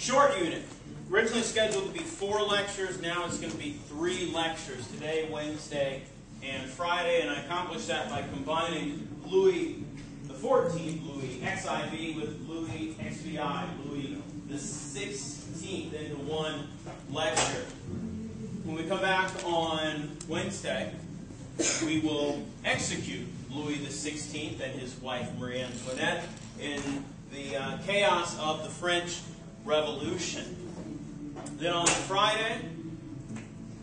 Short unit. Originally scheduled to be 4 lectures, now it's going to be 3 lectures. Today, Wednesday, and Friday, and I accomplished that by combining Louis XIV, Louis XIV, with Louis XVI, Louis the 16th, into one lecture. When we come back on Wednesday, we will execute Louis the 16th and his wife Marie Antoinette in the chaos of the French Revolution. Then on Friday,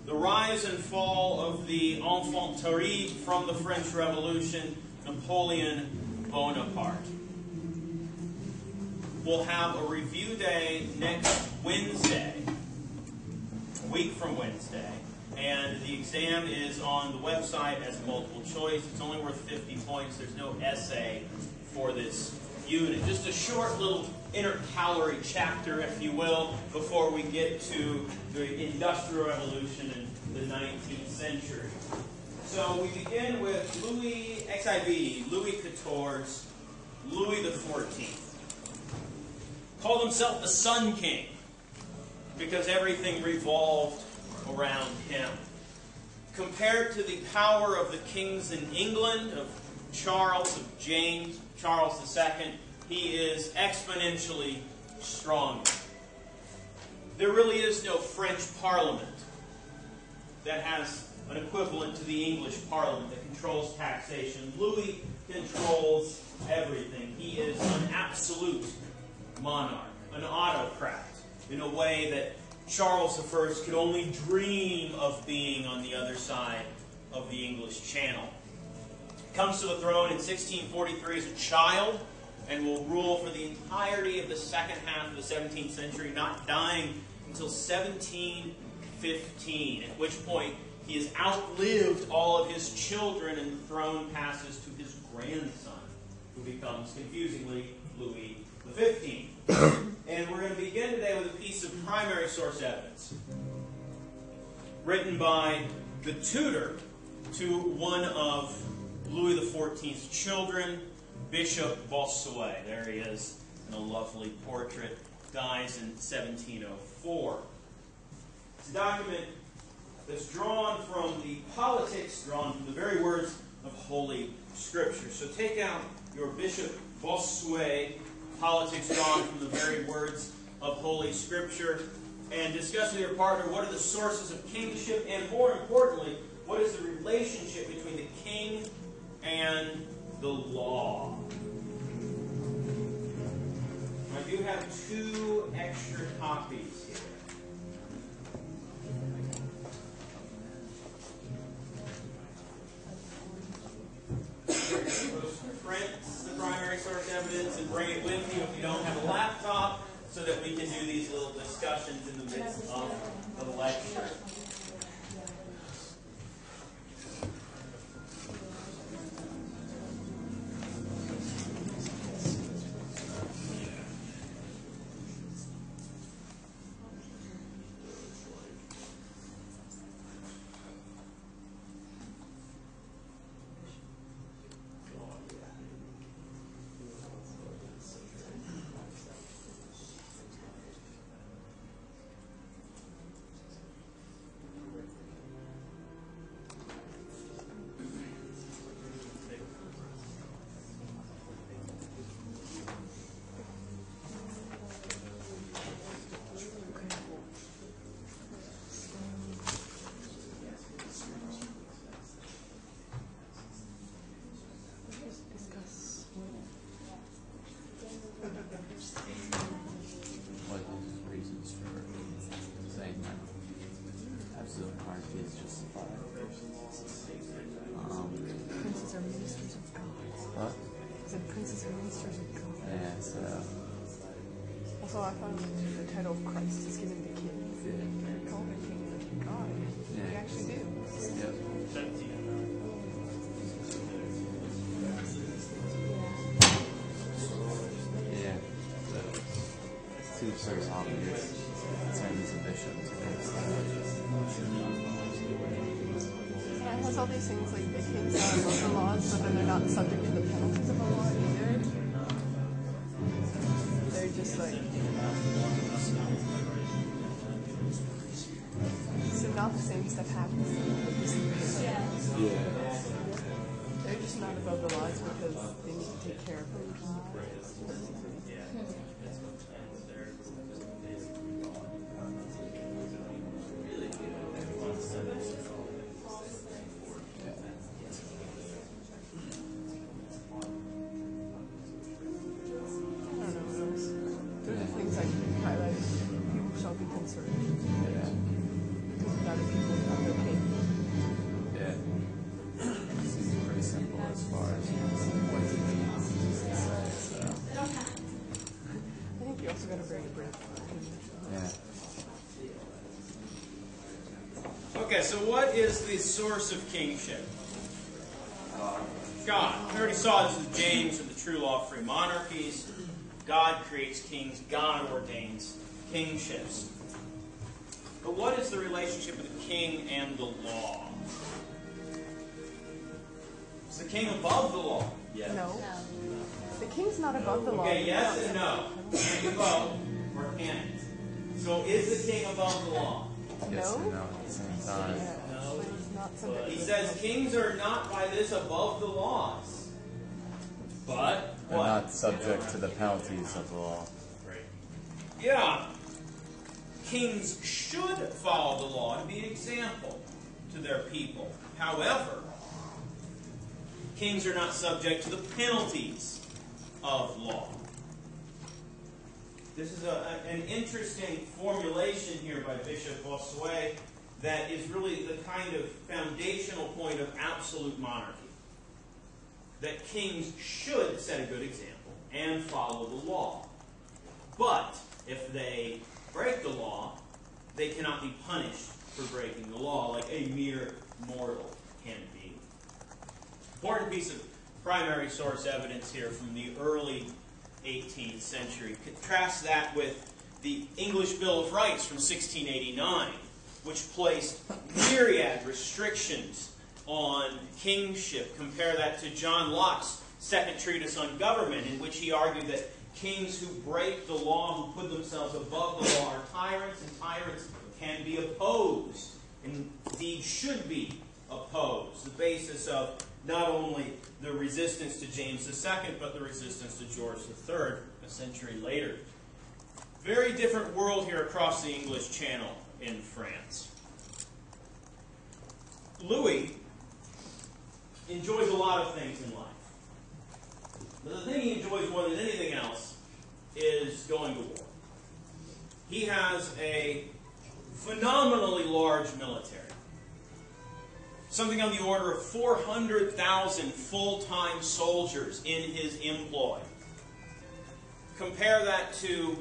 the rise and fall of the enfant terrible from the French Revolution, Napoleon Bonaparte. We'll have a review day next Wednesday, a week from Wednesday, and the exam is on the website as multiple choice. It's only worth 50 points. There's no essay for this unit. Just a short little intercalary chapter, if you will, before we get to the Industrial Revolution in the 19th century. So we begin with Louis XIV, Louis XIV's, Louis XIV. Called himself the Sun King because everything revolved around him. Compared to the power of the kings in England, of Charles, of James, Charles II, he is exponentially stronger. There really is no French Parliament that has an equivalent to the English Parliament that controls taxation. Louis controls everything. He is an absolute monarch, an autocrat, in a way that Charles I could only dream of being on the other side of the English Channel. He comes to the throne in 1643 as a child and will rule for the entirety of the second half of the 17th century, not dying until 1715, at which point he has outlived all of his children and the throne passes to his grandson, who becomes, confusingly, Louis XV. And we're going to begin today with a piece of primary source evidence written by the tutor to one of Louis XIV's children, Bishop Bossuet. There he is in a lovely portrait. Dies in 1704. It's a document that's drawn from the politics, drawn from the very words of Holy Scripture. So take out your Bishop Bossuet, politics drawn from the very words of Holy Scripture, and discuss with your partner what are the sources of kingship, and more importantly, what is the relationship between the king and the law. I do have 2 extra copies here. Print the primary source evidence and bring it with you if you don't have a laptop, so that we can do these little discussions in the midst of the lecture. Also, I found the title of Christ is given to kids. They're called the King of God. Yeah. They actually do. Yep. Yeah. Seems very obvious. Same as a bishop. Yeah, it has all these things like the kings are above the laws, but then they're not subject to the penalties of the law either. They're just like So not the same stuff happens. Yeah. They're just not above the laws because they need to take care of them. Okay, so what is the source of kingship? God. We already saw this with James and the true law of free monarchies. God creates kings. God ordains kingships. But what is the relationship of the king and the law? Is the king above the law? Yes. No. The king's not above the law. Okay, yes and no. Can you vote or can it? So is the king above the law? Yes and no at the same time. No. He says kings are not by this above the laws. But they're not subject to the penalties of the law. Yeah. Kings should follow the law and be an example to their people. However, kings are not subject to the penalties of law. This is an interesting formulation here by Bishop Bossuet that is really the kind of foundational point of absolute monarchy. That kings should set a good example and follow the law. But if they break the law, they cannot be punished for breaking the law like a mere mortal can be. Important piece of primary source evidence here from the early 18th century. Contrast that with the English Bill of Rights from 1689, which placed myriad restrictions on kingship. Compare that to John Locke's second treatise on government, in which he argued that kings who break the law, who put themselves above the law, are tyrants, and tyrants can be opposed, and indeed should be opposed. The basis of not only the resistance to James II, but the resistance to George III a century later. Very different world here across the English Channel in France. Louis enjoys a lot of things in life. But the thing he enjoys more than anything else is going to war. He has a phenomenally large military. Something on the order of 400,000 full-time soldiers in his employ. Compare that to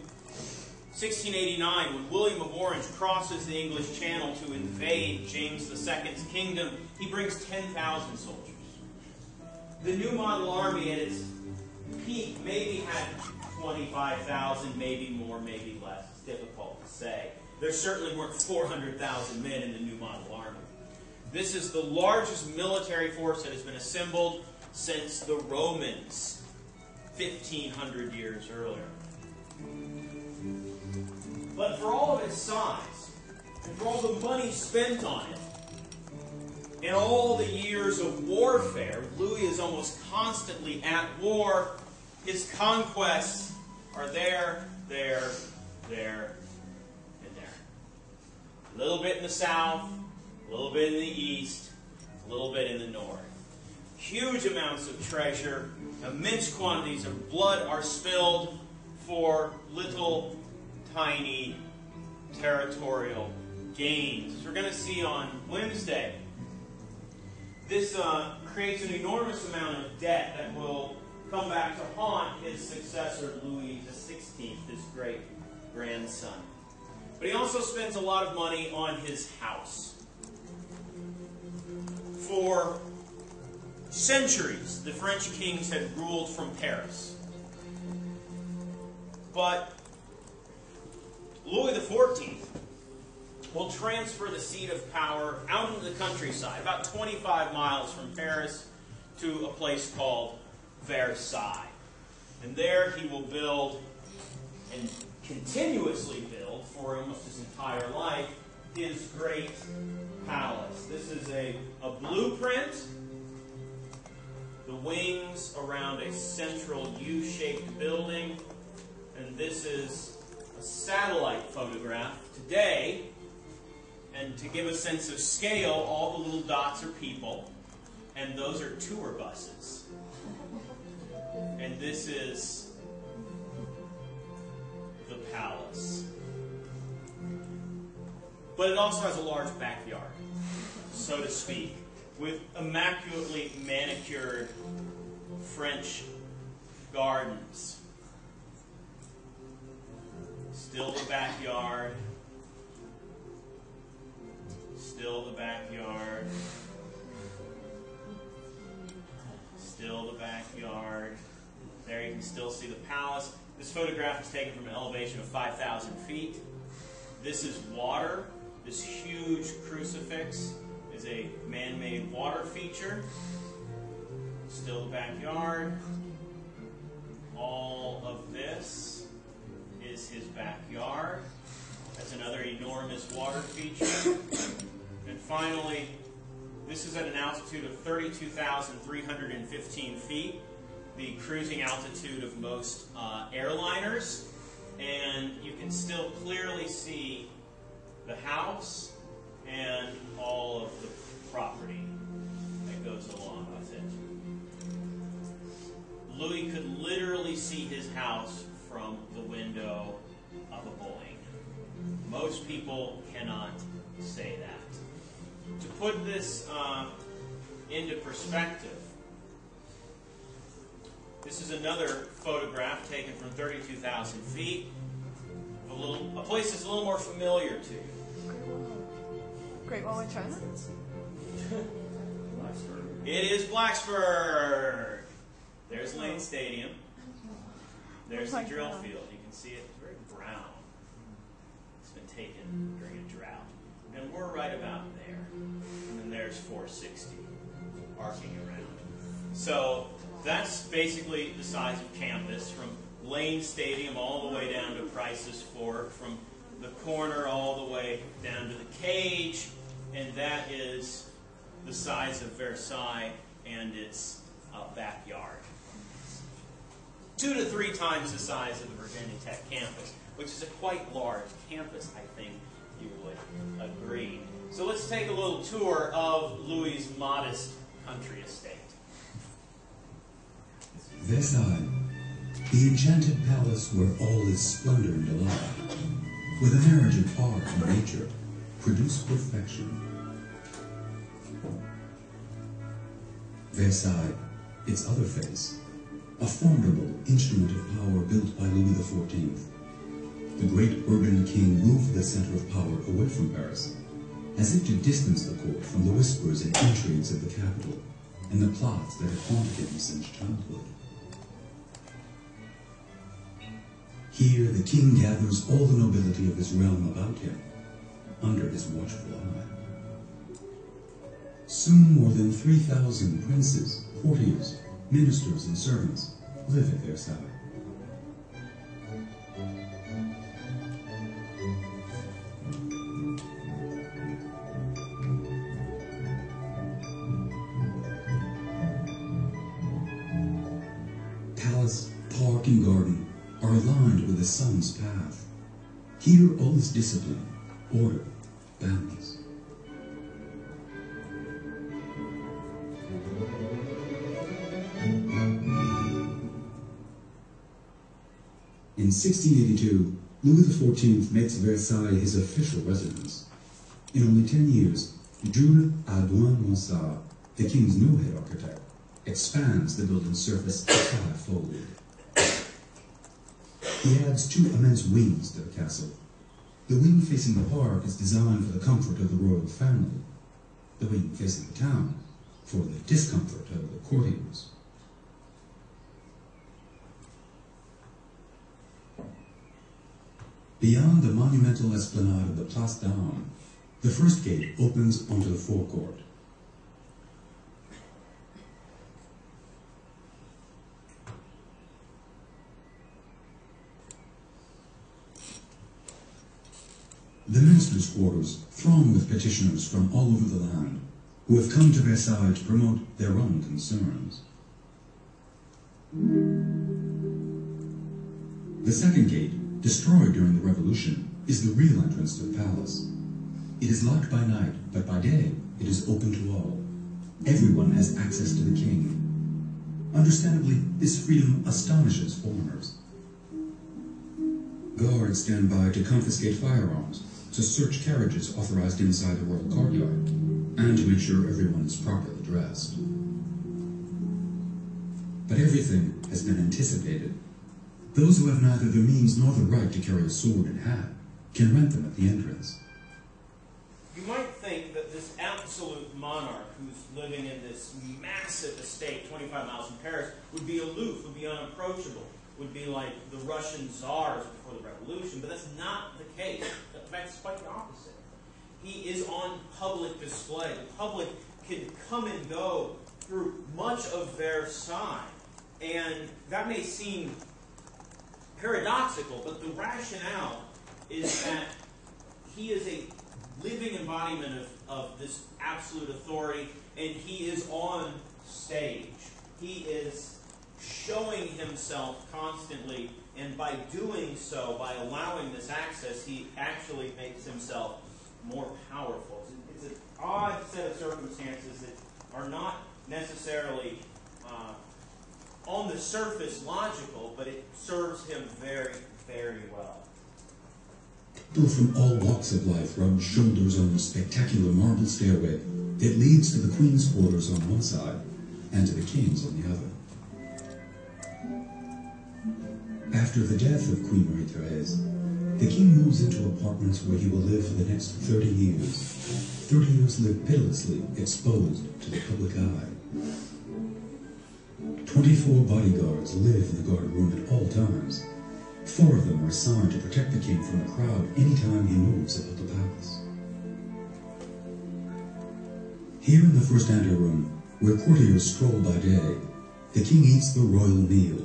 1689, when William of Orange crosses the English Channel to invade James II's kingdom. He brings 10,000 soldiers. The New Model Army at its peak maybe had 25,000, maybe more, maybe less. It's difficult to say. There certainly weren't 400,000 men in the New Model Army. This is the largest military force that has been assembled since the Romans, 1,500 years earlier. But for all of its size, and for all the money spent on it, and all the years of warfare, Louis is almost constantly at war. His conquests are there, and there. A little bit in the south, a little bit in the east, a little bit in the north. Huge amounts of treasure, immense quantities of blood are spilled for little, tiny, territorial gains. As we're going to see on Wednesday, this creates an enormous amount of debt that will come back to haunt his successor, Louis XVI, his great-grandson. But he also spends a lot of money on his house. For centuries, the French kings had ruled from Paris. But Louis XIV will transfer the seat of power out into the countryside, about 25 miles from Paris, to a place called Versailles. And there he will build and continuously build for almost his entire life his great palace. This is a blueprint. The wings around a central U-shaped building. And this is a satellite photograph today. And to give a sense of scale, all the little dots are people. And those are tour buses. And this is the palace. But it also has a large backyard, so to speak, with immaculately manicured French gardens. Still the backyard. Still the backyard. Still the backyard. There you can still see the palace. This photograph is taken from an elevation of 5,000 feet. This is water. This huge crucifix is a man-made water feature. Still the backyard. All of this is his backyard. That's another enormous water feature. And finally, this is at an altitude of 32,315 feet, the cruising altitude of most airliners. And you can still clearly see the house and all of the property that goes along with it. Louis could literally see his house from the window of a Boeing. Most people cannot say that. To put this into perspective, this is another photograph taken from 32,000 feet. A place that's a little more familiar to you. Great Wall in China? It is Blacksburg. There's Lane Stadium. There's the drill field. You can see it. It's very brown. It's been taken during a drought. And we're right about there. And then there's 460 arcing around. So that's basically the size of campus, from Lane Stadium all the way down to Price's Fork, from the corner all the way down to the cage, and that is the size of Versailles and its backyard. 2 to 3 times the size of the Virginia Tech campus, which is a quite large campus, I think you would agree. So let's take a little tour of Louis's modest country estate. Versailles, the enchanted palace where all is splendor and delight, where the marriage of art and nature produce perfection. Versailles, its other face, a formidable instrument of power built by Louis XIV. The great urban king moved the center of power away from Paris, as if to distance the court from the whispers and intrigues of the capital and the plots that had haunted him since childhood. Here the king gathers all the nobility of his realm about him, under his watchful eye. Soon more than 3,000 princes, courtiers, ministers, and servants live at Versailles. Palace, park, and garden are aligned with the sun's path. Here all is discipline, order, balance. In 1682, Louis XIV makes Versailles his official residence. In only 10 years, Jules Audouin-Ronsard, the king's new head architect, expands the building's surface five-fold. He adds 2 immense wings to the castle. The wing facing the park is designed for the comfort of the royal family. The wing facing the town for the discomfort of the courtiers. Beyond the monumental esplanade of the Place d'Armes, the first gate opens onto the forecourt. The ministers' quarters throng with petitioners from all over the land, who have come to Versailles to promote their own concerns. The second gate, destroyed during the Revolution, is the real entrance to the palace. It is locked by night, but by day it is open to all. Everyone has access to the king. Understandably, this freedom astonishes foreigners. Guards stand by to confiscate firearms, to search carriages authorized inside the royal courtyard, and to make sure everyone is properly dressed. But everything has been anticipated. Those who have neither the means nor the right to carry a sword and hat can rent them at the entrance. You might think that this absolute monarch who's living in this massive estate 25 miles from Paris would be aloof, would be unapproachable, would be like the Russian czars before the revolution, but that's not the case. In fact, it's quite the opposite. He is on public display. The public can come and go through much of Versailles, and that may seem paradoxical, but the rationale is that he is a living embodiment of this absolute authority, and he is on stage. He is showing himself constantly, and by doing so, by allowing this access, he actually makes himself more powerful. It's an odd set of circumstances that are not necessarily on the surface logical, but it serves him very, very well. People from all walks of life rub shoulders on the spectacular marble stairway that leads to the Queen's quarters on one side and to the King's on the other. After the death of Queen Marie-Thérèse, the King moves into apartments where he will live for the next 30 years. 30 years lived pitilessly exposed to the public eye. 24 bodyguards live in the guard room at all times. 4 of them are assigned to protect the king from the crowd anytime he moves about the palace. Here in the first anteroom, where courtiers stroll by day, the king eats the royal meal.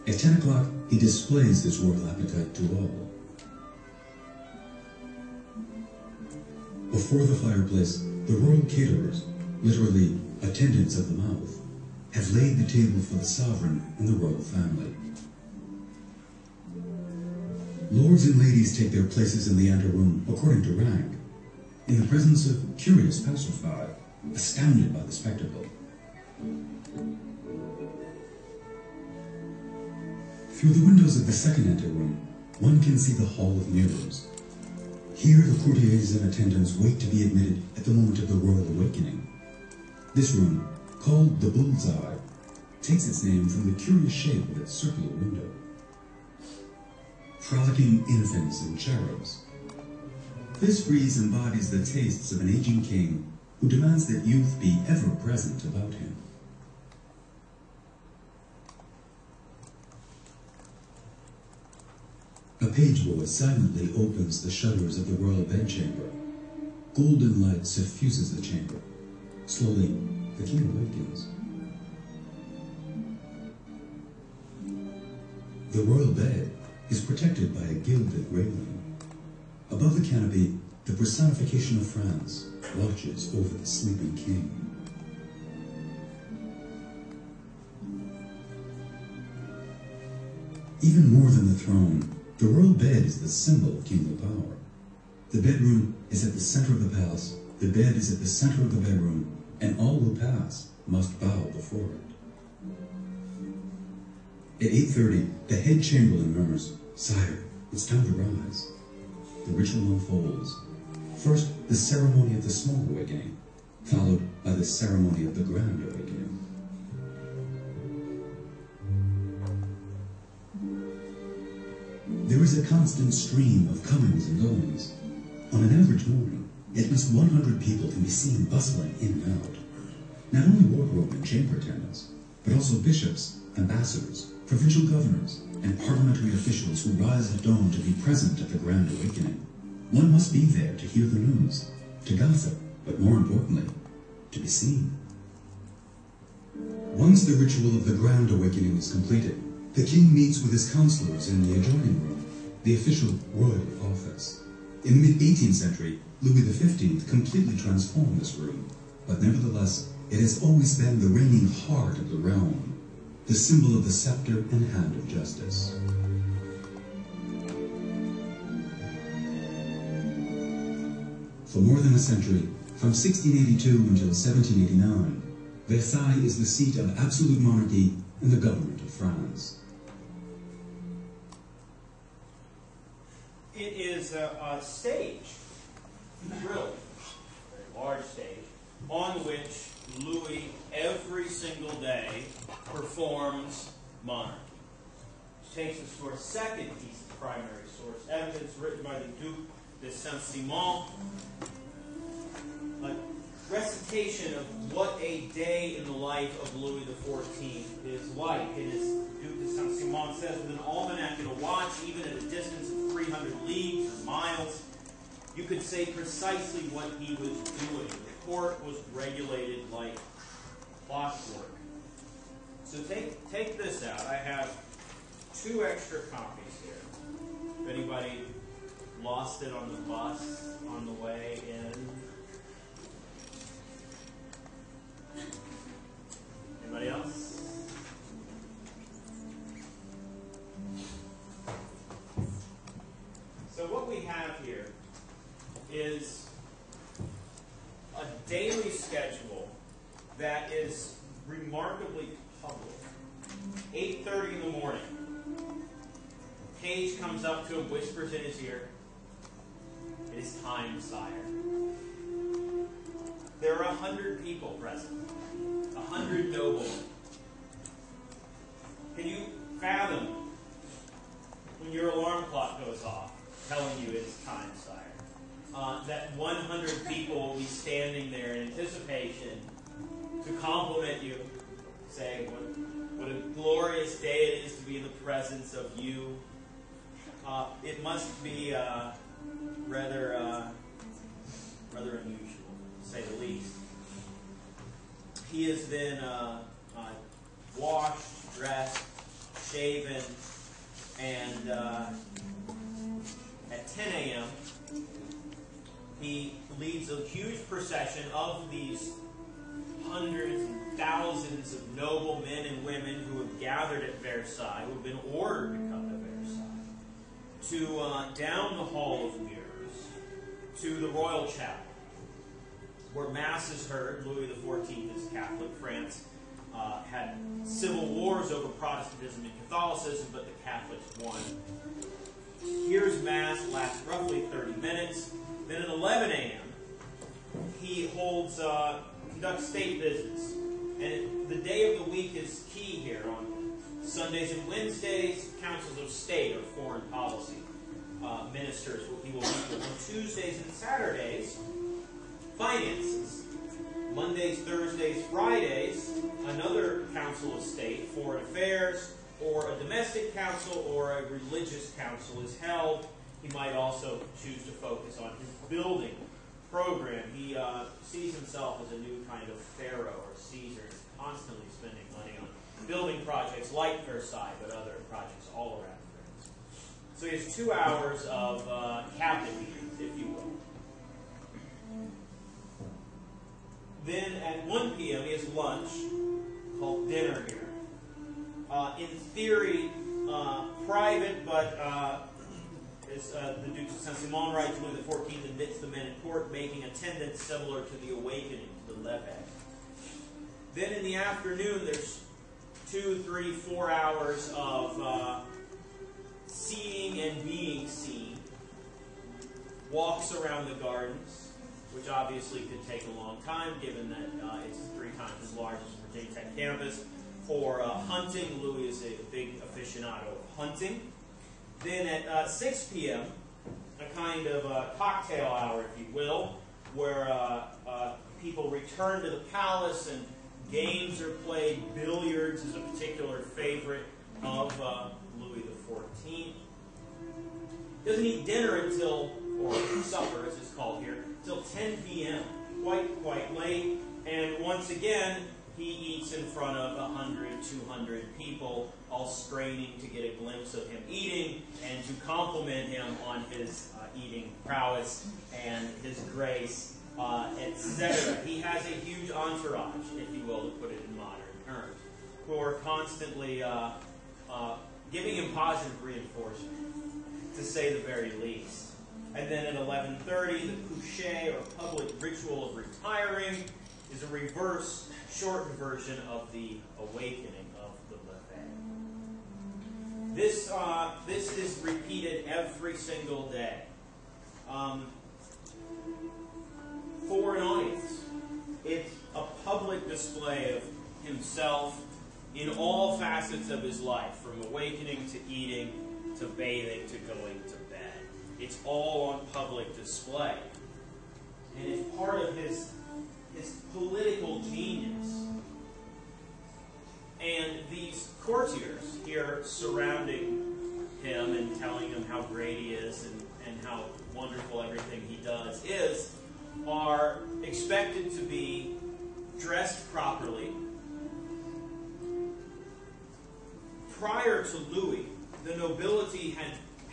At 10 o'clock, he displays this royal appetite to all. Before the fireplace, the royal caterers, literally attendants of the mouth, have laid the table for the sovereign and the royal family. Lords and ladies take their places in the anteroom according to rank, in the presence of curious passers-by, astounded by the spectacle. Through the windows of the second anteroom, one can see the Hall of Mirrors. Here the courtiers and attendants wait to be admitted at the moment of the royal awakening. This room, called the Bull's Eye, takes its name from the curious shape of its circular window. Frolicking infants and cherubs. This frieze embodies the tastes of an aging king who demands that youth be ever present about him. A page boy silently opens the shutters of the royal bedchamber. Golden light suffuses the chamber. Slowly, the king awakens. The royal bed is protected by a gilded railing. Above the canopy, the personification of France watches over the sleeping king. Even more than the throne, the royal bed is the symbol of kingly power. The bedroom is at the center of the palace, the bed is at the center of the bedroom, and all who pass must bow before it. At 8:30, the head chamberlain murmurs, "Sire, it's time to rise." The ritual unfolds. First, the ceremony of the small awakening, followed by the ceremony of the grand awakening. There is a constant stream of comings and goings. On an average morning, at least 100 people can be seen bustling in and out. Not only wardrobe and chamber attendants, but also bishops, ambassadors, provincial governors, and parliamentary officials who rise at dawn to be present at the grand awakening. One must be there to hear the news, to gossip, but more importantly, to be seen. Once the ritual of the grand awakening is completed, the king meets with his counselors in the adjoining room, the official royal office. In the mid-18th century, Louis XV completely transformed this room, but nevertheless, it has always been the reigning heart of the realm, the symbol of the scepter and hand of justice. For more than a century, from 1682 until 1789, Versailles is the seat of absolute monarchy and the government of France. It is a stage, really, a very large stage, on which Louis every single day performs monarchy. Which takes us to our second piece of primary source evidence written by the Duc de Saint-Simon. A recitation of what a day in the life of Louis XIV is like. And as Duc de Saint-Simon says, with an almanac and a watch, even at a distance of 300 leagues or miles, you could say precisely what he was doing. The court was regulated like clockwork. So take this out. I have 2 extra copies here. If anybody lost it on the bus on the way in. Anybody else? So what we have here is a daily schedule that is remarkably public. 8:30 in the morning. Page comes up to him, whispers in his ear, "It is time, sire." There are 100 people present. 100 noblemen. Can you fathom when your alarm clock goes off, telling you it's time, sire? That 100 people will be standing there in anticipation to compliment you, say what a glorious day it is to be in the presence of you. It must be rather unusual, to say the least. He has been washed, dressed, shaven, and at 10 a.m. he leads a huge procession of these hundreds and thousands of noble men and women who have gathered at Versailles, who have been ordered to come to Versailles, to down the Hall of Mirrors, to the Royal Chapel, where Mass is heard. Louis XIV is Catholic. France had civil wars over Protestantism and Catholicism, but the Catholics won. Here's Mass, lasts roughly 30 minutes. Then at 11 a.m., he conducts state visits. And the day of the week is key here. On Sundays and Wednesdays, councils of state or foreign policy ministers he will meet with. On Tuesdays and Saturdays, finances. Mondays, Thursdays, Fridays, another council of state, foreign affairs, or a domestic council or a religious council is held. He might also choose to focus on his building program. He sees himself as a new kind of pharaoh or Caesar, constantly spending money on building projects like Versailles, but other projects all around France. So he has 2 hours of cabinet meetings, if you will. Then at 1 p.m. he has lunch, called dinner here. In theory, private, but as the Duc de Saint-Simon writes, Louis XIV admits the men in court, making attendance similar to the awakening, to the levee. Then in the afternoon, there's 2, 3, 4 hours of seeing and being seen. Walks around the gardens, which obviously could take a long time, given that it's 3 times as large as Virginia Tech campus. For hunting, Louis is a big aficionado of hunting. Then at 6 p.m., a kind of cocktail hour, if you will, where people return to the palace and games are played. Billiards is a particular favorite of Louis XIV. Doesn't eat dinner until, or supper as it's called here, until 10 p.m., quite late. And once again, he eats in front of 100, 200 people, all straining to get a glimpse of him eating and to compliment him on his eating prowess and his grace, etc. He has a huge entourage, if you will, to put it in modern terms, who are constantly giving him positive reinforcement, to say the very least. And then at 11:30, the coucher, or public ritual of retiring, is a reverse, shortened version of the awakening of the levee. This is repeated every single day for an audience. It's a public display of himself in all facets of his life, from awakening to eating to bathing to going to bed. It's all on public display. And it's part of his political genius. And these courtiers here surrounding him and telling him how great he is and how wonderful everything he does is, are expected to be dressed properly. Prior to Louis, the nobility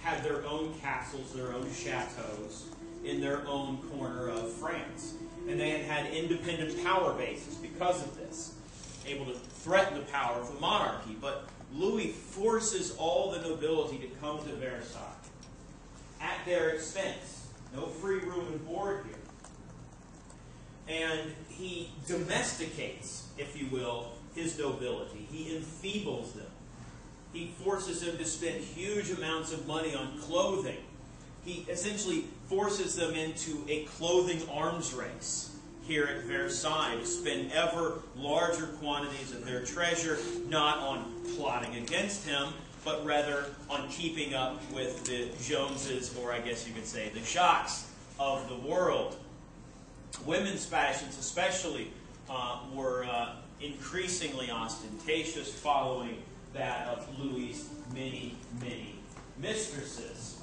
had their own castles, their own chateaus in their own corner of France. And they had independent power bases because of this, able to threaten the power of the monarchy. But Louis forces all the nobility to come to Versailles at their expense. No free room and board here. And he domesticates, if you will, his nobility. He enfeebles them. He forces them to spend huge amounts of money on clothing. He essentially forces them into a clothing arms race here at Versailles, to spend ever larger quantities of their treasure, not on plotting against him, but rather on keeping up with the Joneses, or I guess you could say the Jacques of the world. Women's fashions especially were increasingly ostentatious, following that of Louis's many, many mistresses.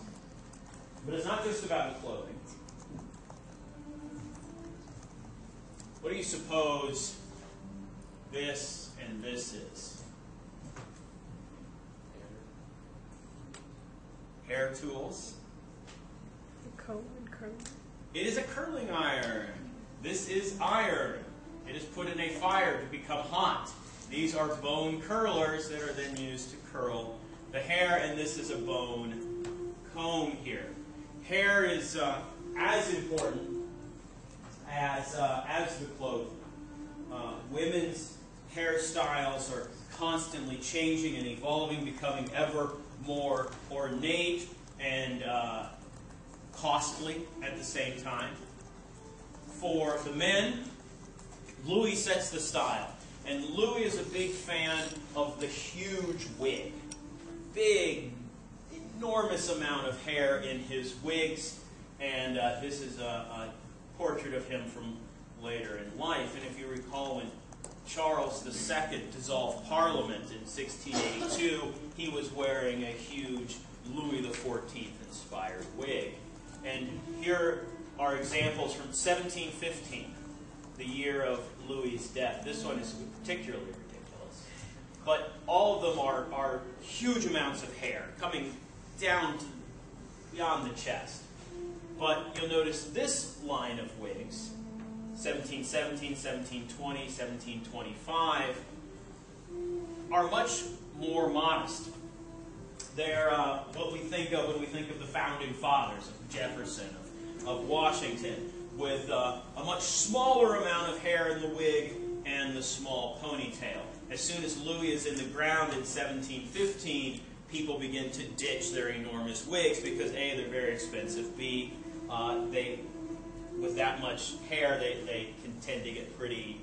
But it's not just about the clothing. What do you suppose this and this is? Hair tools. A comb and curling. It is a curling iron. This is iron. It is put in a fire to become hot. These are bone curlers that are then used to curl the hair, and this is a bone comb here. Hair is as important as the clothing. Women's hairstyles are constantly changing and evolving, becoming ever more ornate and costly at the same time. For the men, Louis sets the style. And Louis is a big fan of the huge wig. Big, enormous amount of hair in his wigs. And this is a portrait of him from later in life. And if you recall, when Charles II dissolved Parliament in 1682, he was wearing a huge Louis XIV inspired wig. And here are examples from 1715, the year of Louis's death. This one is particularly ridiculous. But all of them are huge amounts of hair coming down to beyond the chest. But you'll notice this line of wigs, 1717, 1720, 1725, are much more modest. They're what we think of when we think of the founding fathers, of Jefferson, of Washington, with a much smaller amount of hair in the wig and the small ponytail. As soon as Louis is in the ground in 1715, people begin to ditch their enormous wigs because A, they're very expensive, B, with that much hair, they can tend to get pretty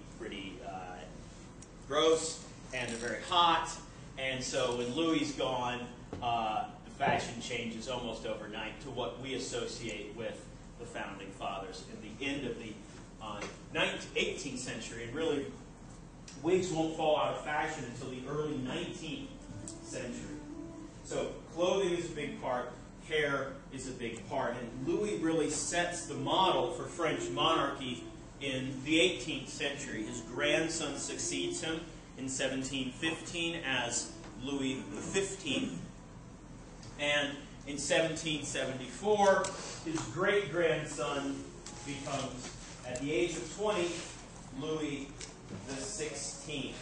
gross, and they're very hot. And so when Louis is gone, the fashion changes almost overnight to what we associate with the founding fathers in the end of the 18th century. And really, wigs won't fall out of fashion until the early 19th century. So clothing is a big part. Hair is a big part. And Louis really sets the model for French monarchy in the 18th century. His grandson succeeds him in 1715 as Louis XV. And in 1774, his great-grandson becomes, at the age of 20, Louis XVI.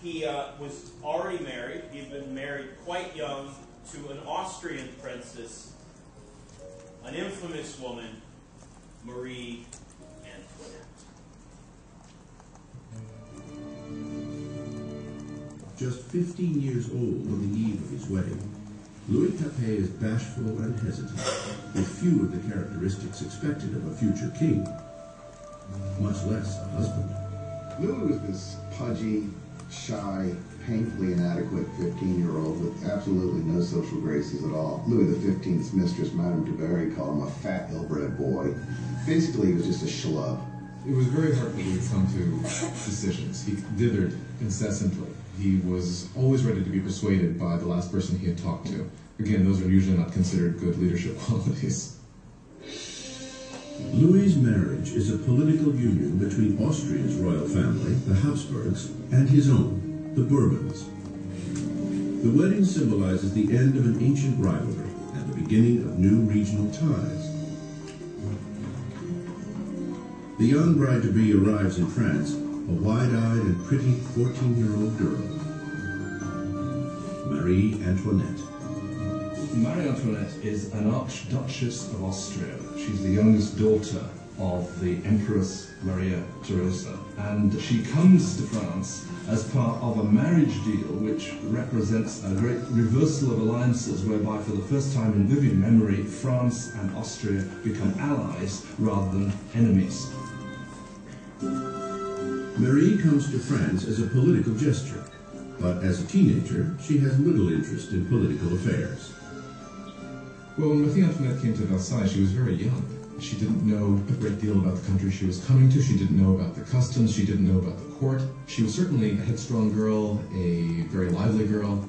He was already married. He had been married quite young to an Austrian princess, an infamous woman, Marie Antoinette. Just 15 years old on the eve of his wedding, Louis Capet is bashful and hesitant, with few of the characteristics expected of a future king, much less a husband. Louis was this pudgy, shy, painfully inadequate 15-year-old with absolutely no social graces at all. Louis XV's mistress, Madame du Barry, called him a fat, ill-bred boy. Basically, he was just a schlub. It was very hard for Louis to come to decisions. He dithered incessantly. He was always ready to be persuaded by the last person he had talked to. Again, those are usually not considered good leadership qualities. Louis's marriage is a political union between Austria's royal family, the Habsburgs, and his own, the Bourbons. The wedding symbolizes the end of an ancient rivalry and the beginning of new regional ties. The young bride-to-be arrives in France, a wide-eyed and pretty 14-year-old girl, Marie Antoinette. Marie Antoinette is an Archduchess of Austria. She's the youngest daughter of the Empress Maria Theresa, and she comes to France as part of a marriage deal which represents a great reversal of alliances, whereby for the first time in living memory, France and Austria become allies rather than enemies. Marie comes to France as a political gesture, but as a teenager, she has little interest in political affairs. Well, when Marie Antoinette came to Versailles, she was very young. She didn't know a great deal about the country she was coming to. She didn't know about the customs. She didn't know about the court. She was certainly a headstrong girl, a very lively girl,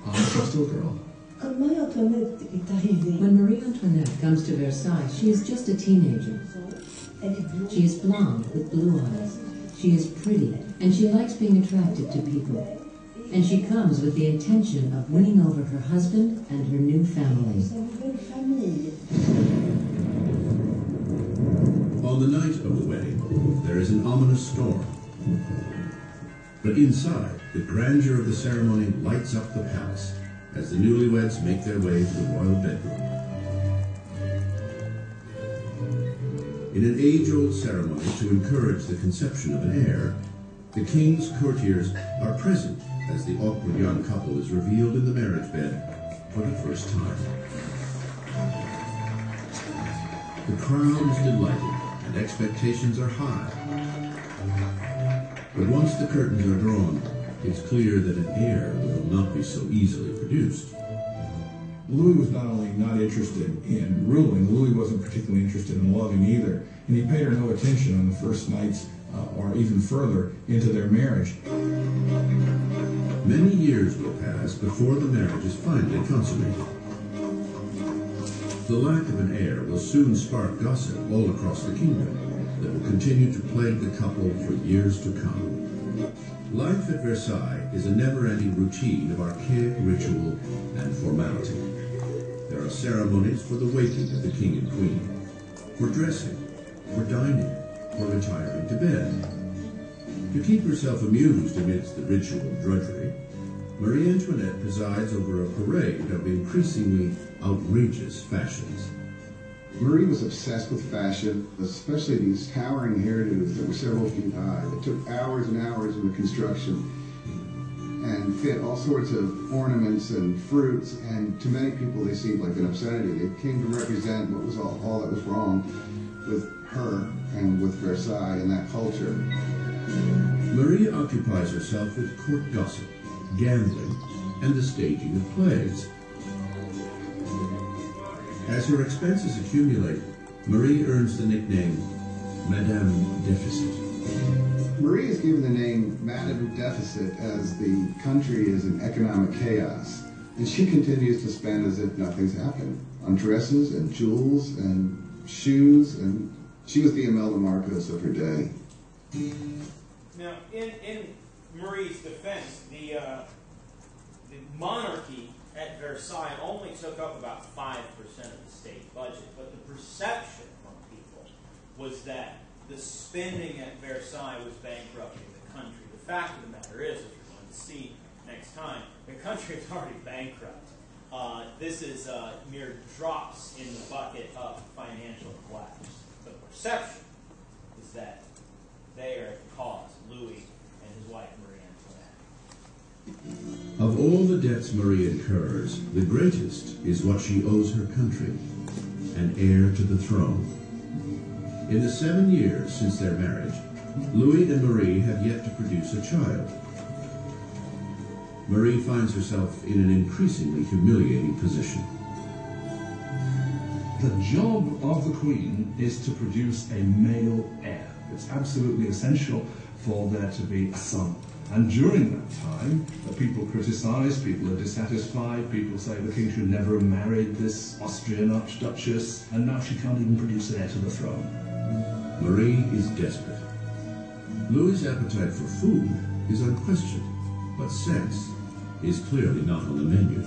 but she was still a girl. When Marie Antoinette comes to Versailles, she is just a teenager. She is blonde with blue eyes. She is pretty, and she likes being attractive to people. And she comes with the intention of winning over her husband and her new family. On the night of the wedding, there is an ominous storm. But inside, the grandeur of the ceremony lights up the palace as the newlyweds make their way to the royal bedroom. In an age-old ceremony to encourage the conception of an heir, the king's courtiers are present as the awkward young couple is revealed in the marriage bed for the first time. The crowd is delighted and expectations are high. But once the curtains are drawn, it's clear that an heir will not be so easily produced. Louis was not only not interested in ruling, Louis wasn't particularly interested in loving either. And he paid her no attention on the first nights or even further into their marriage. Many years will pass before the marriage is finally consummated. The lack of an heir will soon spark gossip all across the kingdom that will continue to plague the couple for years to come. Life at Versailles is a never-ending routine of archaic ritual and formality. There are ceremonies for the waking of the king and queen, for dressing, for dining, for retiring to bed. To keep herself amused amidst the ritual drudgery, Marie Antoinette presides over a parade of increasingly outrageous fashions. Marie was obsessed with fashion, especially these towering hairdos that were several feet high, that took hours and hours in the construction and fit all sorts of ornaments and fruits, and to many people they seemed like an obscenity. They came to represent what was all that was wrong with her and with Versailles and that culture. Marie occupies herself with court gossip, gambling, and the staging of plays. As her expenses accumulate, Marie earns the nickname Madame Deficit. Marie is given the name Madame Deficit as the country is in economic chaos, and she continues to spend as if nothing's happened on dresses and jewels and shoes and She was the Imelda Marcos of her day. Now, in Marie's defense, the monarchy at Versailles only took up about 5% of the state budget, but the perception among people was that the spending at Versailles was bankrupting the country. The fact of the matter is, as we're going to see next time, the country is already bankrupt. This is mere drops in the bucket of financial collapse. The perception is that they are the cause, Louis and his wife Marie Antoinette. Of all the debts Marie incurs, the greatest is what she owes her country, an heir to the throne. In the 7 years since their marriage, Louis and Marie have yet to produce a child. Marie finds herself in an increasingly humiliating position. The job of the Queen is to produce a male heir. It's absolutely essential for there to be a son. And during that time, people criticize, people are dissatisfied, people say the king should never have married this Austrian archduchess, and now she can't even produce an heir to the throne. Marie is desperate. Louis's appetite for food is unquestioned, but sex is clearly not on the menu.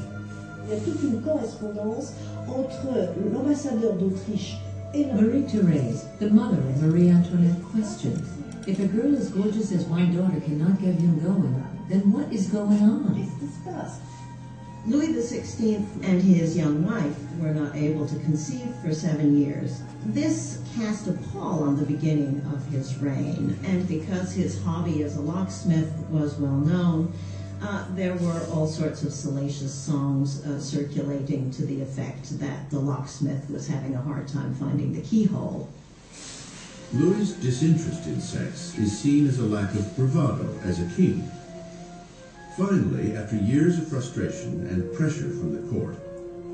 Il y a toute une correspondance entre l'ambassadeur d'Autriche et la... Marie-Thérèse, the mother of Marie Antoinette, questions, if a girl as gorgeous as my daughter cannot get him going, then what is going on? It's discussed. Louis XVI and his young wife were not able to conceive for 7 years. This cast a pall on the beginning of his reign, and because his hobby as a locksmith was well known, there were all sorts of salacious songs circulating to the effect that the locksmith was having a hard time finding the keyhole. Louis's disinterest in sex is seen as a lack of bravado as a king. Finally, after years of frustration and pressure from the court,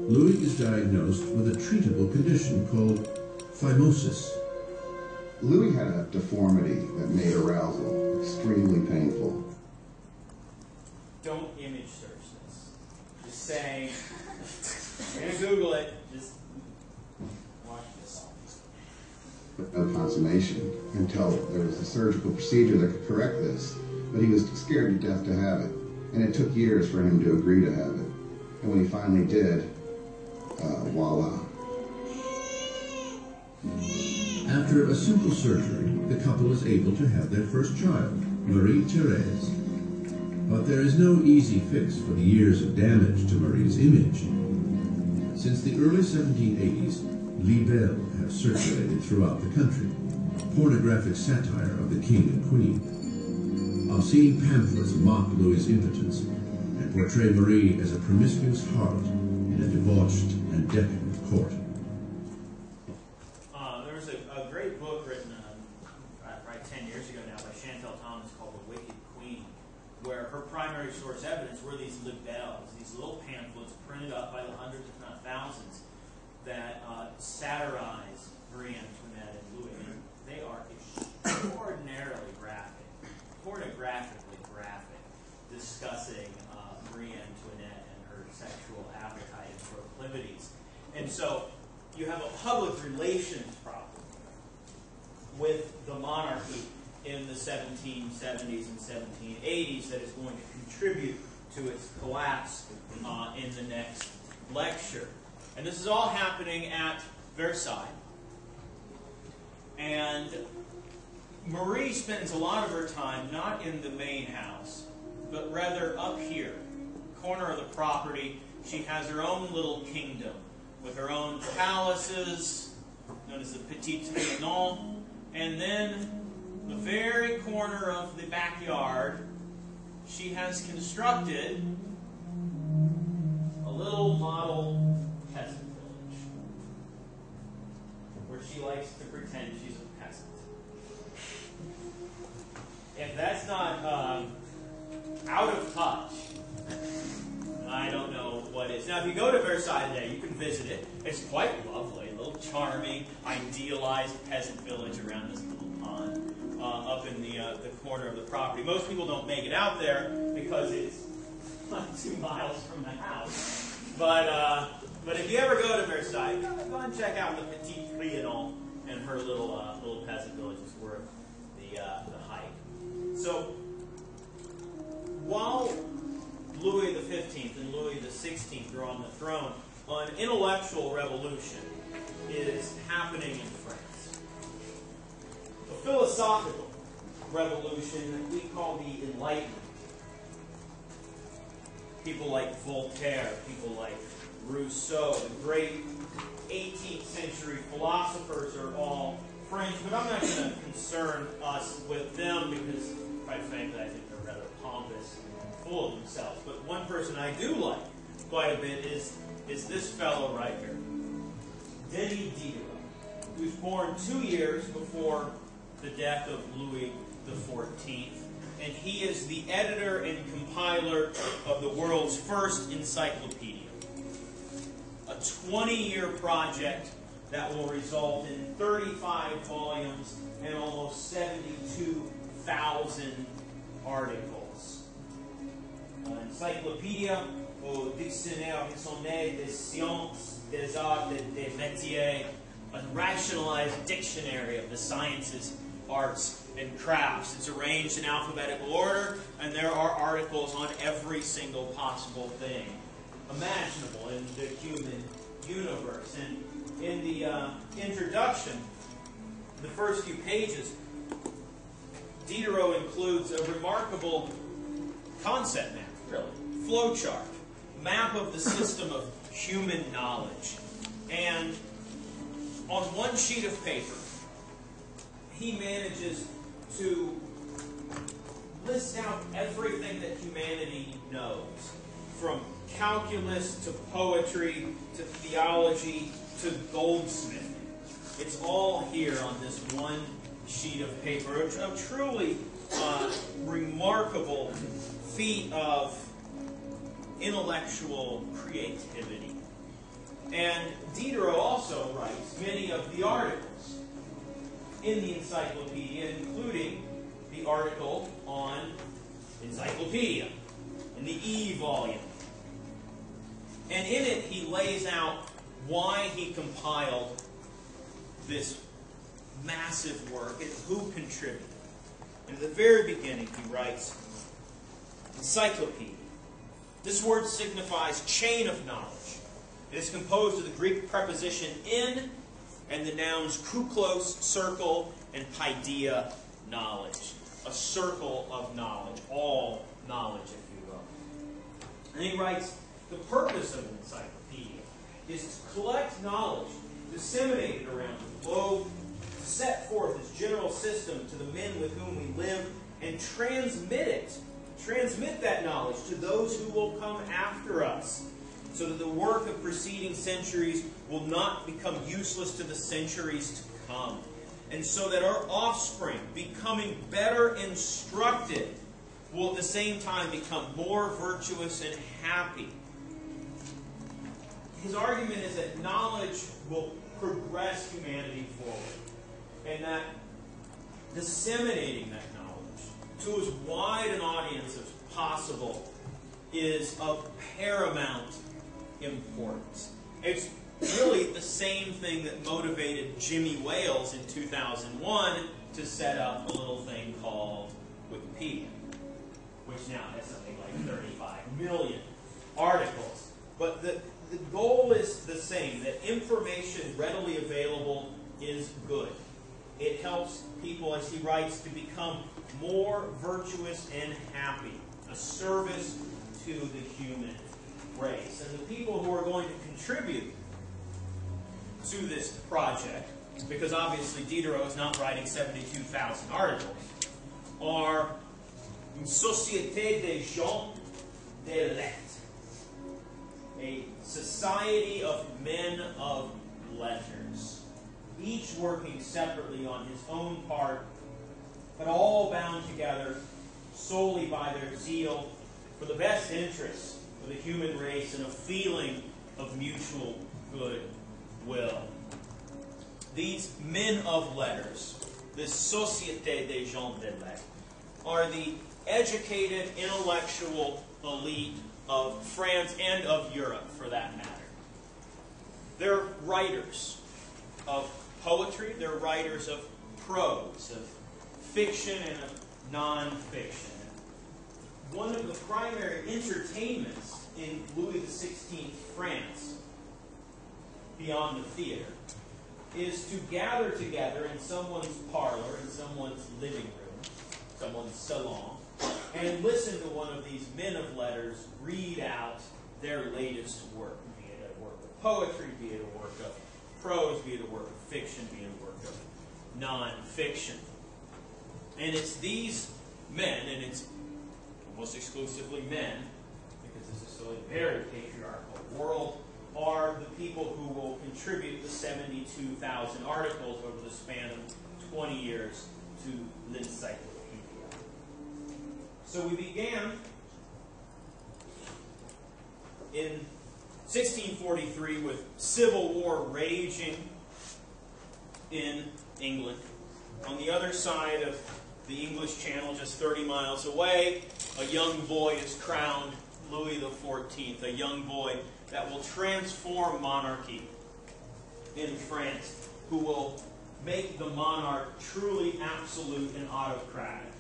Louis is diagnosed with a treatable condition called phimosis. Louis had a deformity that made arousal extremely painful. Don't image search this. Just say, you're going to Google it, just watch this. No consummation until there was a surgical procedure that could correct this. But he was scared to death to have it. And it took years for him to agree to have it. And when he finally did, voila. After a simple surgery, the couple is able to have their first child, Marie-Thérèse. But there is no easy fix for the years of damage to Marie's image. Since the early 1780s, libelles have circulated throughout the country, pornographic satire of the king and queen. Obscene pamphlets mock Louis's impotence and portray Marie as a promiscuous harlot in a debauched and decadent court. There was a great book written right 10 years ago now by Chantal Thomas called The Wicked Queen, where her primary source evidence were these libelles, these little pamphlets printed up by the hundreds, if not thousands, that satirize Marie Antoinette and Louis. And they are extraordinarily graphic, pornographically graphic, discussing Marie Antoinette and her sexual appetite and proclivities. And so you have a public relations problem with the monarchy in the 1770s and 1780s that is going to contribute to its collapse in the next lecture. And this is all happening at Versailles. And Marie spends a lot of her time not in the main house, but rather up here, corner of the property. She has her own little kingdom with her own palaces, known as the Petit Trianon, and then the very corner of the backyard, she has constructed a little model peasant village where she likes to pretend she's a peasant. If that's not out of touch, I don't know what is. Now, if you go to Versailles today, you can visit it. It's quite lovely, a little charming, idealized peasant village around this little pond up in the corner of the property. Most people don't make it out there because it's like 2 miles from the house. But if you ever go to Versailles, go and check out the Petit Trianon and her little peasant villages were the height. So while Louis XV and Louis XVI are on the throne, an intellectual revolution is happening in France. A philosophical revolution that we call the Enlightenment. People like Voltaire, people like Rousseau, the great 18th century philosophers are all French, but I'm not going to concern us with them because, quite frankly, I think they're rather pompous and full of themselves. But one person I do like quite a bit is this fellow right here, Denis Diderot, who's born 2 years before the death of Louis XIV. And he is the editor and compiler of the world's first encyclopedia. A 20-year project that will result in 35 volumes and almost 72,000 articles. Encyclopédia au dictionnaire raisonné des sciences, des arts, des métiers, a rationalized dictionary of the sciences, arts, and crafts. It's arranged in alphabetical order, and there are articles on every single possible thing imaginable in the human universe. And in the introduction, the first few pages, Diderot includes a remarkable concept map, really, flowchart, map of the system of human knowledge. And on one sheet of paper, he manages to list out everything that humanity knows, from calculus to poetry to theology to goldsmithing. It's all here on this one sheet of paper. A truly remarkable feat of intellectual creativity. And Diderot also writes many of the articles in the encyclopedia, including the article on encyclopedia in the E volume. And in it, he lays out why he compiled this massive work and who contributed. And at the very beginning, he writes, encyclopedia. This word signifies chain of knowledge. It is composed of the Greek preposition in and the nouns kuklos, circle, and paideia, knowledge. A circle of knowledge, all knowledge, if you will. And he writes, the purpose of an encyclopedia is to collect knowledge disseminated around the globe, to set forth its general system to the men with whom we live, and transmit that knowledge to those who will come after us, so that the work of preceding centuries will not become useless to the centuries to come, and so that our offspring, becoming better instructed, will at the same time become more virtuous and happy. His argument is that knowledge will progress humanity forward, and that disseminating that knowledge to as wide an audience as possible is of paramount importance. It's really the same thing that motivated Jimmy Wales in 2001 to set up a little thing called Wikipedia, which now has something like 35 million articles. But the goal is the same, that information readily available is good. It helps people, as he writes, to become more virtuous and happy, a service to the human race. And the people who are going to contribute to this project, because obviously Diderot is not writing 72,000 articles, are une société des gens de lettres, a society of men of letters, each working separately on his own part, but all bound together solely by their zeal for the best interests of the human race and a feeling of mutual goodwill. These men of letters, this Société des gens de lettres, are the educated, intellectual elite of France and of Europe, for that matter. They're writers of poetry. They're writers of prose, of fiction and of non-fiction. One of the primary entertainments in Louis XVI France, beyond the theater, is to gather together in someone's parlor, in someone's living room, someone's salon, and listen to one of these men of letters read out their latest work, be it a work of poetry, be it a work of prose, be it a work of fiction, be it a work of non-fiction. And it's these men, and it's almost exclusively men, because this is still a very patriarchal world, are the people who will contribute the 72,000 articles over the span of 20 years to l'encyclopedia. So we began in 1643 with civil war raging in England. On the other side of the English Channel, just 30 miles away, a young boy is crowned Louis XIV, a young boy that will transform monarchy in France, who will make the monarch truly absolute and autocratic.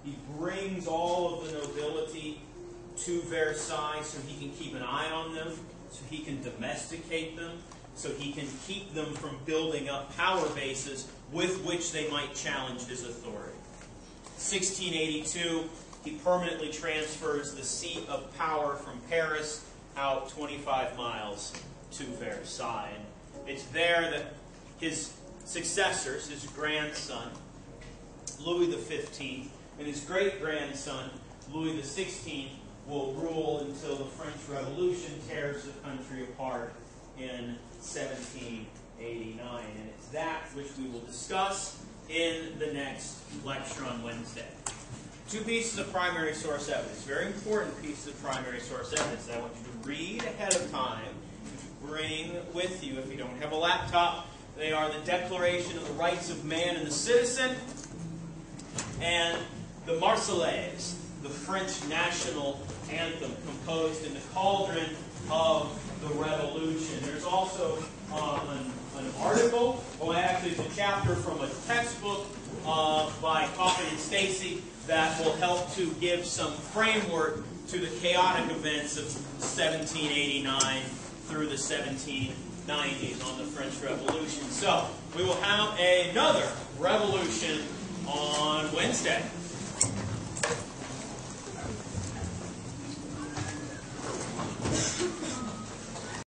He brings all of the nobility to Versailles so he can keep an eye on them, so he can domesticate them, so he can keep them from building up power bases with which they might challenge his authority. 1682, he permanently transfers the seat of power from Paris out 25 miles to Versailles. And it's there that his successors, his grandson, Louis XV, and his great-grandson, Louis XVI, will rule until the French Revolution tears the country apart in 1789. And it's that which we will discuss in the next lecture on Wednesday. Two pieces of primary source evidence, very important pieces of primary source evidence that I want you to read ahead of time, to bring with you if you don't have a laptop. They are the Declaration of the Rights of Man and the Citizen and the Marseillaise, the French national anthem composed in the cauldron of the Revolution. There's also an article, actually it's a chapter from a textbook by Coffin and Stacy that will help to give some framework to the chaotic events of 1789 through the 1790s on the French Revolution. So, we will have another revolution on Wednesday.